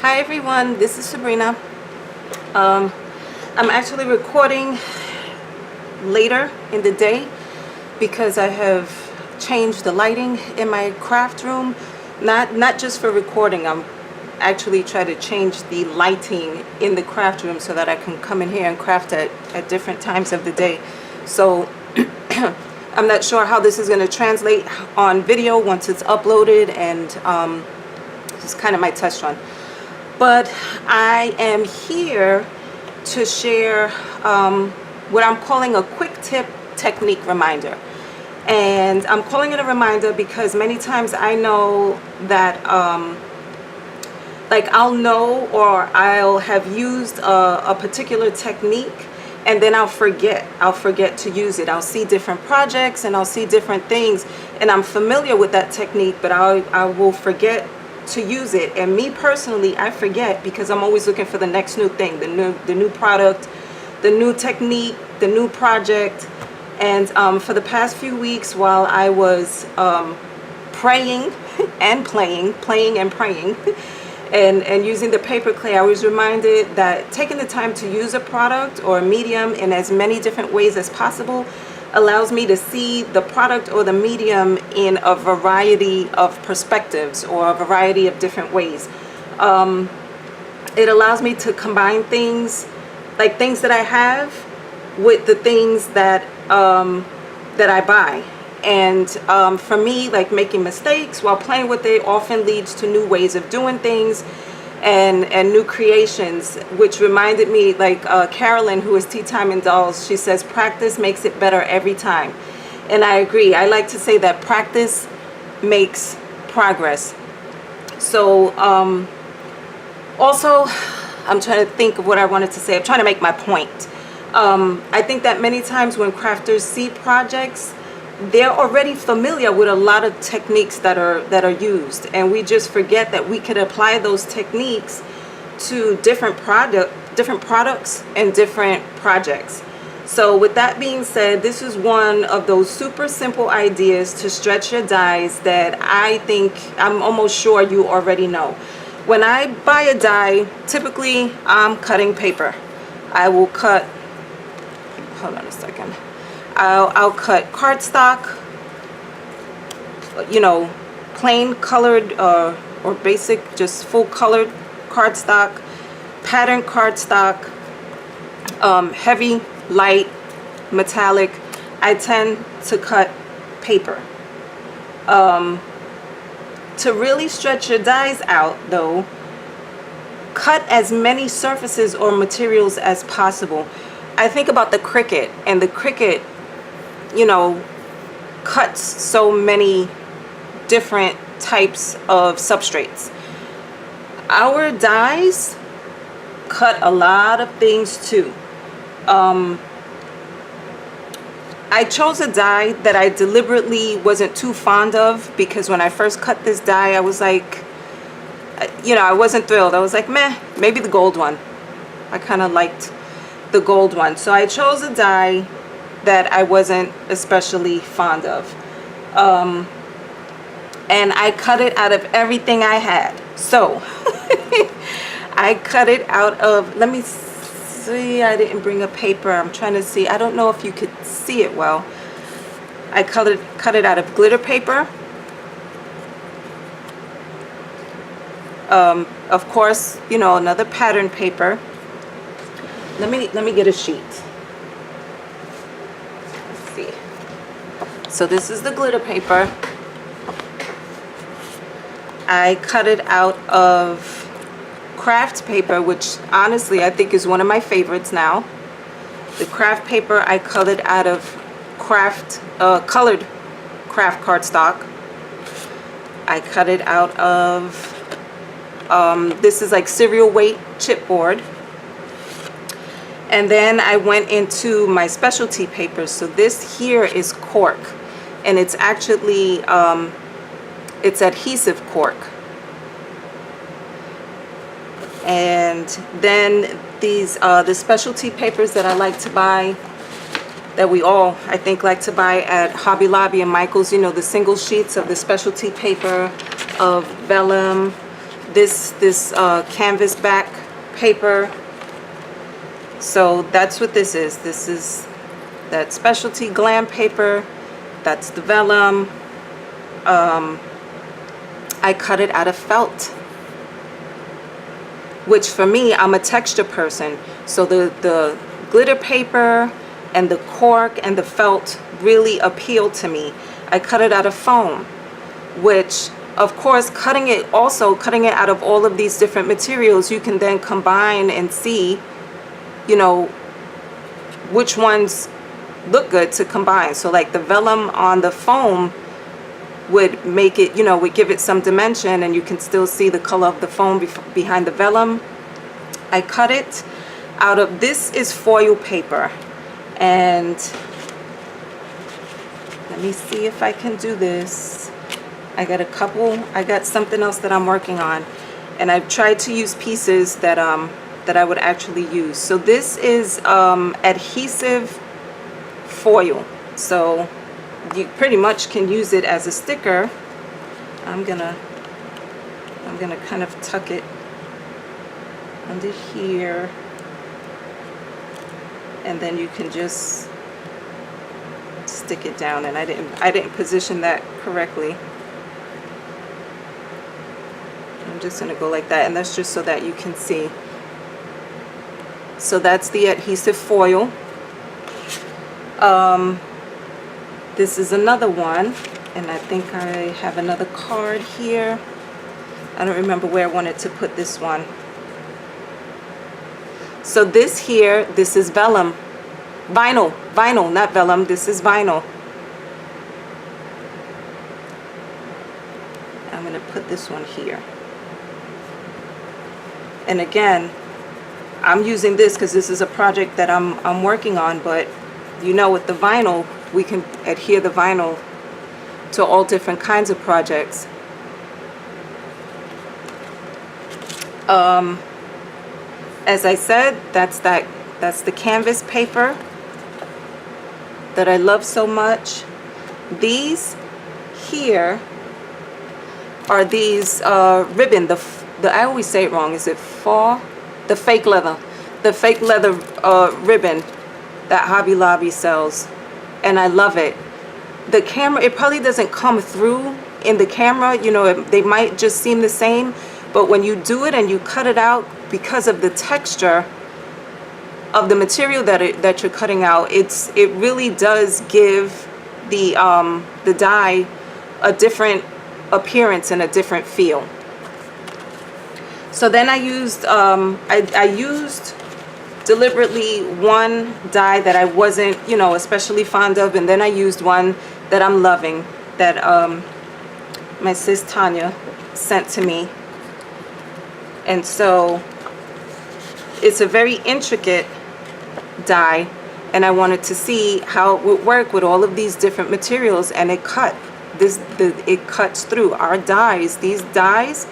Hi everyone, this is Sabrina. I'm actually recording later in the day because I have changed the lighting in my craft room. Not just for recording, I'm actually trying to change the lighting in the craft room so that I can come in here and craft at different times of the day. So I'm not sure how this is going to translate on video once it's uploaded, and this is kind of my test run. But I am here to share what I'm calling a quick tip technique reminder. And I'm calling it a reminder because many times I know that like I'll know, or I'll have used a particular technique and then I'll forget to use it. I'll see different projects and I'll see different things and I'm familiar with that technique, but I will forget to use it. And me personally, I forget because I'm always looking for the next new thing, the new product, the new technique, the new project. And for the past few weeks, while I was praying and playing and praying and using the paper clay, I was reminded that taking the time to use a product or a medium in as many different ways as possible allows me to see the product or the medium in a variety of perspectives or a variety of different ways. It allows me to combine things, like things that I have, with the things that I buy. And for me, like making mistakes while playing with it often leads to new ways of doing things and new creations, which reminded me, like Carolyn, who is Tea Time and Dolls, she says practice makes it better every time. And I agree. I like to say that practice makes progress. So also, I'm trying to think of what I wanted to say. I'm trying to make my point. I think that many times when crafters see projects, they're already familiar with a lot of techniques that are used, and we just forget that we could apply those techniques to different products and different projects. So with that being said, this is one of those super simple ideas to stretch your dies that I think, I'm almost sure you already know. When I buy a die, typically I'm cutting paper. I will cut, hold on a second. I'll cut cardstock, you know, plain colored or basic, just full colored cardstock, patterned cardstock, heavy, light, metallic. I tend to cut paper. To really stretch your dies out though, cut as many surfaces or materials as possible. I think about the Cricut, and the Cricut, you know, cuts so many different types of substrates. Our dies cut a lot of things too. I chose a die that I deliberately wasn't too fond of because when I first cut this die, I was like, you know, I wasn't thrilled. I was like, meh, maybe the gold one. I kind of liked the gold one. So I chose a die that I wasn't especially fond of. And I cut it out of everything I had. So I cut it out of, let me see, I didn't bring a paper. I'm trying to see. I don't know if you could see it well. I cut it out of glitter paper. Of course, you know, another pattern paper. Let me get a sheet. Let's see. So this is the glitter paper. I cut it out of craft paper, which honestly I think is one of my favorites now. The craft paper I cut it out of colored craft cardstock. I cut it out of this is like cereal weight chipboard. And then I went into my specialty papers. So this here is cork, and it's actually it's adhesive cork. And then these the specialty papers that I like to buy, that we all, I think, like to buy at Hobby Lobby and Michael's, you know, the single sheets of the specialty paper of vellum, this canvas back paper. So that's what this is. This is that specialty glam paper. That's the vellum. I cut it out of felt, which for me, I'm a texture person. So the glitter paper and the cork and the felt really appeal to me. I cut it out of foam, which of course cutting it out of all of these different materials, you can then combine and see, you know, which ones look good to combine. So like the vellum on the foam would make it, you know, would give it some dimension, and you can still see the color of the foam behind the vellum. I cut it out of, this is foil paper, and let me see if I can do this. I got something else that I'm working on, and I've tried to use pieces that I would actually use. So this is adhesive foil, so you pretty much can use it as a sticker. I'm gonna kind of tuck it under here, and then you can just stick it down. And I didn't position that correctly. I'm just gonna go like that, and that's just so that you can see. So that's the adhesive foil. This is another one, and I think I have another card here. I don't remember where I wanted to put this one. So this here, this is vellum. Vinyl, not vellum, this is vinyl. I'm gonna put this one here. And again, I'm using this because this is a project that I'm working on, but you know, with the vinyl, we can adhere the vinyl to all different kinds of projects. As I said, that's the canvas paper that I love so much. These here are these ribbon, I always say it wrong, is it fall? The fake leather ribbon that Hobby Lobby sells, and I love it. The camera, it probably doesn't come through in the camera, you know, they might just seem the same, but when you do it and you cut it out, because of the texture of the material that you're cutting out, it really does give the dye a different appearance and a different feel. So then I used I used deliberately one dye that I wasn't, you know, especially fond of, and then I used one that I'm loving, that my sis Tanya sent to me. And so it's a very intricate dye, and I wanted to see how it would work with all of these different materials, and it cuts through our dyes. These dyes,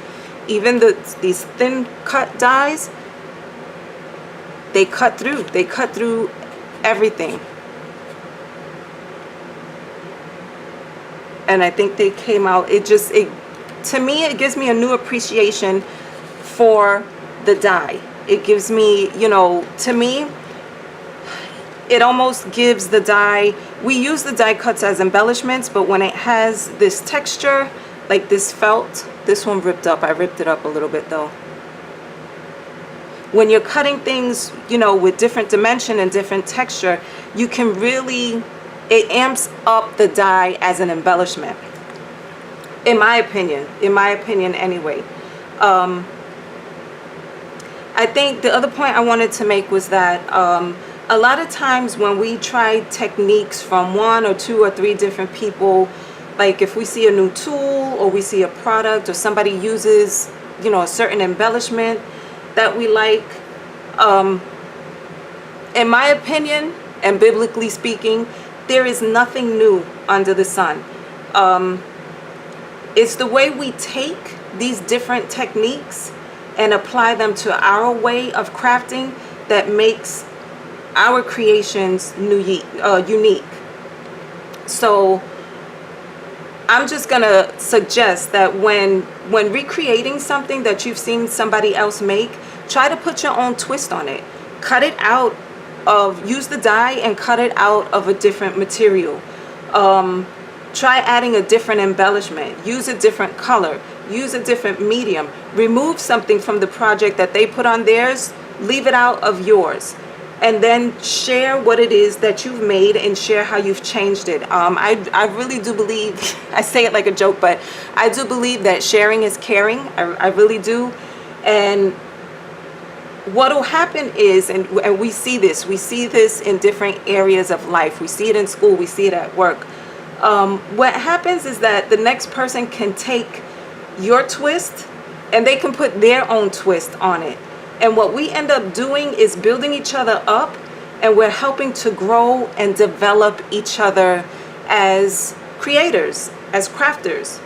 even these thin cut dyes, they cut through everything. And I think they came out, to me, it gives me a new appreciation for the dye. It gives me, you know, to me, it almost gives the dye, we use the die cuts as embellishments, but when it has this texture, like this felt, this one ripped up, I ripped it up a little bit though. When you're cutting things, you know, with different dimension and different texture, you can really, it amps up the dye as an embellishment. In my opinion anyway. I think the other point I wanted to make was that a lot of times when we try techniques from 1 or 2 or 3 different people, like if we see a new tool or we see a product or somebody uses, you know, a certain embellishment that we like, in my opinion, and biblically speaking, there is nothing new under the sun. It's the way we take these different techniques and apply them to our way of crafting that makes our creations unique. So I'm just gonna suggest that when recreating something that you've seen somebody else make, try to put your own twist on it. Cut it out of, use the die and cut it out of a different material. Try adding a different embellishment. Use a different color. Use a different medium. Remove something from the project that they put on theirs. Leave it out of yours. And then share what it is that you've made and share how you've changed it. I really do believe, I say it like a joke, but I do believe that sharing is caring. I really do. And what will happen is, and we see this in different areas of life. We see it in school, we see it at work. What happens is that the next person can take your twist and they can put their own twist on it. And what we end up doing is building each other up, and we're helping to grow and develop each other as creators, as crafters.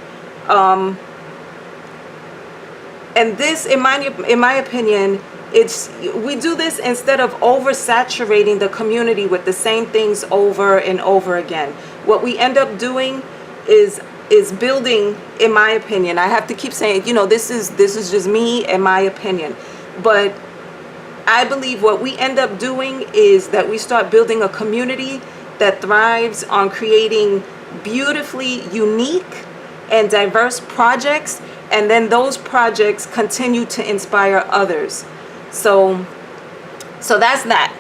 And this, in my opinion, we do this instead of oversaturating the community with the same things over and over again. What we end up doing is building, in my opinion. I have to keep saying, this is just me and my opinion. But I believe what we end up doing is that we start building a community that thrives on creating beautifully unique and diverse projects, and then those projects continue to inspire others. So that's that.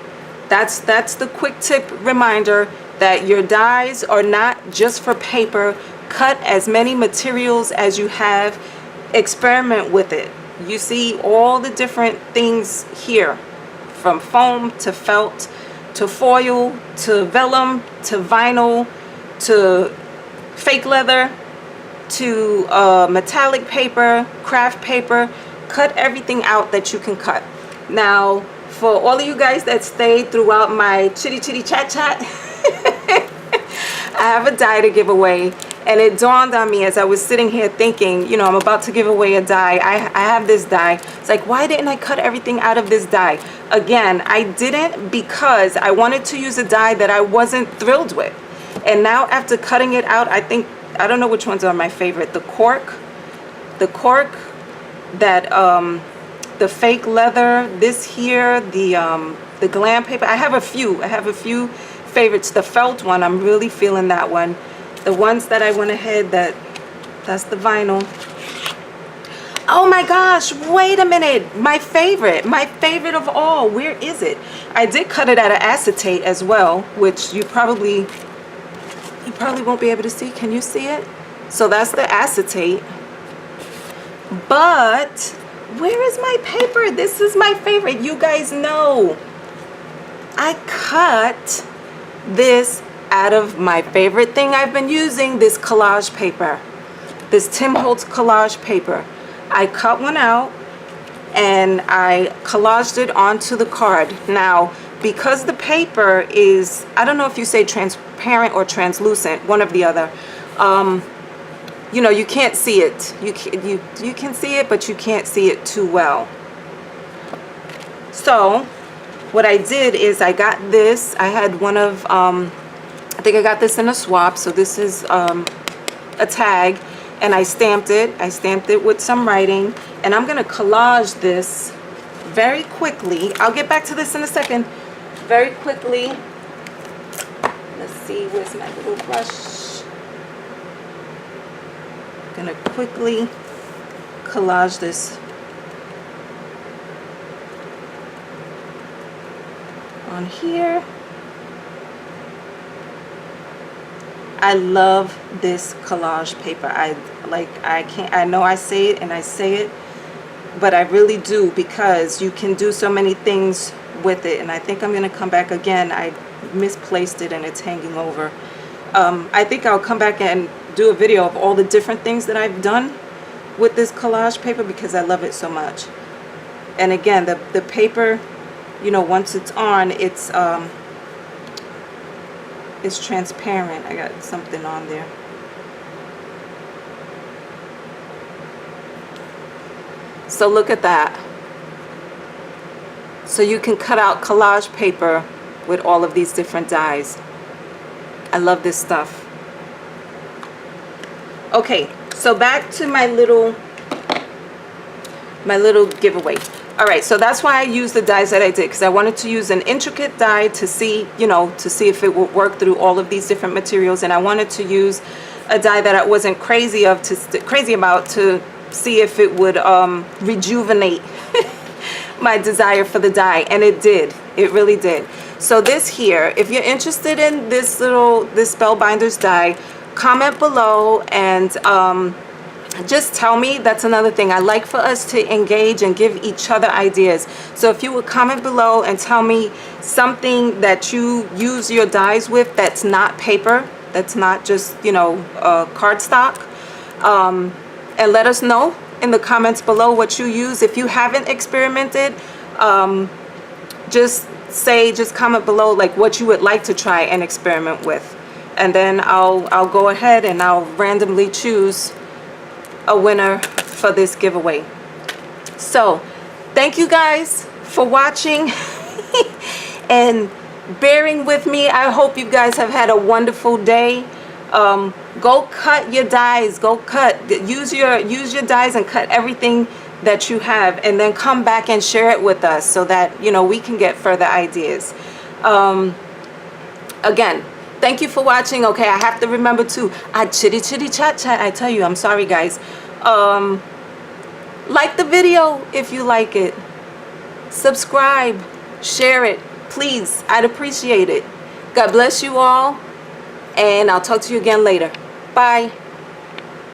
That's the quick tip reminder that your dies are not just for paper. Cut as many materials as you have. Experiment with it. You see all the different things here, from foam to felt to foil to vellum to vinyl to fake leather to metallic paper, craft paper. Cut everything out that you can cut. Now, for all of you guys that stayed throughout my chitty chat I have a die to give away. And it dawned on me as I was sitting here thinking, I'm about to give away a die. I have this die. It's like, why didn't I cut everything out of this die? Again, I didn't because I wanted to use a die that I wasn't thrilled with. And now after cutting it out, I don't know which ones are my favorite. The cork, that, the fake leather, this here, the glam paper. I have a few favorites. The felt one, I'm really feeling that one. The ones that I went ahead, that's the vinyl. Oh my gosh, wait a minute. My favorite of all. Where is it? I did cut it out of acetate as well, which you probably won't be able to see. Can you see it? So that's the acetate. But where is my paper? This is my favorite. You guys know I cut this out of my favorite thing I've been using, this collage paper, this Tim Holtz collage paper. I cut one out and I collaged it onto the card. Now, because the paper is, I don't know if you say transparent or translucent, one of the other, you can't see it. You can see it, but you can't see it too well. So what I did is I got this. I had one of, I think I got this in a swap. So this is a tag, and I stamped it. I stamped it with some writing, and I'm gonna collage this very quickly. I'll get back to this in a second. Very quickly. Let's see, where's my little brush? I'm gonna quickly collage this on here. I love this collage paper. I know I say it and I say it, but I really do, because you can do so many things with it. And I think I'm gonna come back again. I misplaced it and it's hanging over. I think I'll come back and do a video of all the different things that I've done with this collage paper, because I love it so much. And again, the paper, once it's on, it's transparent. I got something on there. So look at that. So you can cut out collage paper with all of these different dies. I love this stuff. Okay, so back to my little giveaway. All right, so that's why I used the dies that I did, because I wanted to use an intricate die to see, you know, to see if it would work through all of these different materials, and I wanted to use a die that I wasn't crazy about to see if it would rejuvenate my desire for the die, and it did. It really did. So this here, if you're interested in this Spellbinders die, comment below and just tell me. That's another thing. I like for us to engage and give each other ideas. So if you would comment below and tell me something that you use your dies with that's not paper, that's not just, you know, cardstock, and let us know in the comments below what you use. If you haven't experimented, just comment below like what you would like to try and experiment with, and then I'll go ahead and I'll randomly choose a winner for this giveaway. So thank you guys for watching and bearing with me. I hope you guys have had a wonderful day. Go cut your dies, use your dies and cut everything that you have, and then come back and share it with us so that, you know, we can get further ideas. Again, thank you for watching. Okay, I have to remember to chitty chat. I tell you, I'm sorry guys. Like the video if you like it. Subscribe, share it, please. I'd appreciate it. God bless you all, and I'll talk to you again later. Bye.